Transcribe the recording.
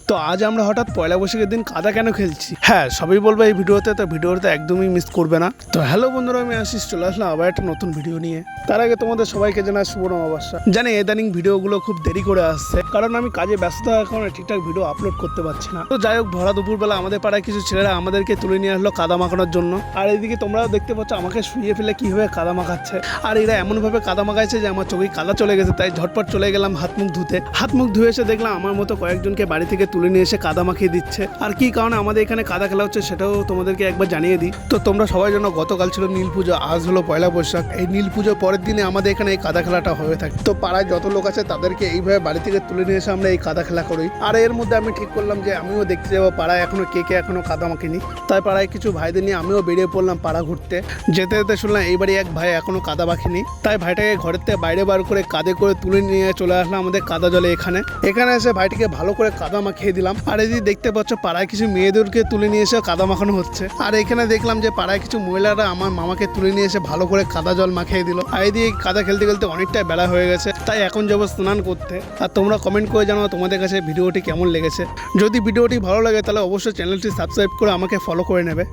তো আজ আমরা হঠাৎ পয়লা বৈশাখের দিন কাদা কেন খেলছি, হ্যাঁ সবই বলবো এই ভিডিওতে, তো ভিডিওতে একদমই মিস করবে না। তো হ্যালো বন্ধুরা, আমি আশিস চলে আসলাম আবার একটা নতুন ভিডিও নিয়ে। তার আগে তোমাদের সবাইকে জানাই শুভ নববর্ষ। জানি ইদানিং ভিডিওগুলো খুব দেরি করে আসছে, কারণ আমি কাজে ব্যস্ত থাকার কারণে ঠিকঠাক ভিডিও আপলোড করতে পারছি না। তো যাই হোক, ভরা দুপুরবেলা আমাদের পাড়ায় কিছু ছেলেরা আমাদেরকে তুলে নিয়ে আসলো কাদা মাখানোর জন্য। আর এইদিকে তোমরাও দেখতে পাচ্ছ আমাকে শুয়ে ফেলে কিভাবে কাদা মাখাচ্ছে। আর এরা এমনভাবে কাদা মাখাইছে যে আমার চোখে কাদা চলে গেছে, তাই ঝটপট চলে গেলাম হাত মুখ ধুতে। হাত মুখ ধুয়ে এসে দেখলাম আমার মতো কয়েকজনকে বাড়ি থেকে তুলে নিয়ে এসে কাদা মাখিয়ে দিচ্ছে। আর কি কারণে আমাদের এখানে কাদা খেলা হচ্ছে সেটাও তোমাদেরকে একবার জানিয়ে দিই। তো তোমরা সবাই জানো গতকাল ছিল নীল পুজো, আজ হলো পয়লা বৈশাখ। এই নীল পুজোর পরের দিনে আমাদের এখানে এই কাদা খেলাটা হয়ে থাকে। তো পাড়ায় যত লোক আছে তাদেরকে এইভাবে বাড়ি থেকে তুলে নিয়ে এসে আমরা এই কাদা খেলা করি। আর এর মধ্যে আমি ঠিক করলাম যে আমিও দেখতে যাবো পাড়ায় এখনো কে কে এখনো কাদা মাখিনি। তাই পাড়ায় কিছু ভাইদের নিয়ে আমিও বেরিয়ে পড়লাম পাড়া ঘুরতে। যেতে যেতে শুনলাম এইবারই এক ভাই এখনো কাদা মাখিনি, তাই ভাইটাকে ঘরের থেকে বাইরে বার করে কাঁধে করে তুলে নিয়ে চলে আসলাম আমাদের কাদা জলে। এখানে এসে ভাইটিকে ভালো করে কাদা মাখিয়ে দিলাম। আর এই দেখতে পাচ্ছ পাড়ায় কিছু মেয়েদেরকে তুলে নিয়ে এসে কাদা মাখানো হচ্ছে। আর এখানে দেখলাম যে পাড়ায় কিছু মহিলারা আমার মামাকে তুলে নিয়ে এসে ভালো করে কাদা জল মাখিয়ে দিল। আর এই কাদা খেলতে খেলতে অনেকটাই বেলা হয়ে গেছে, তাই এখন যাবো স্নান করতে। আর তোমরা কমেন্ট করে জানাও তোমাদের কাছে ভিডিওটি কেমন লেগেছে। যদি ভিডিওটি ভালো লাগে তাহলে অবশ্যই চ্যানেলটি সাবস্ক্রাইব করে আমাকে ফলো করে নেবে।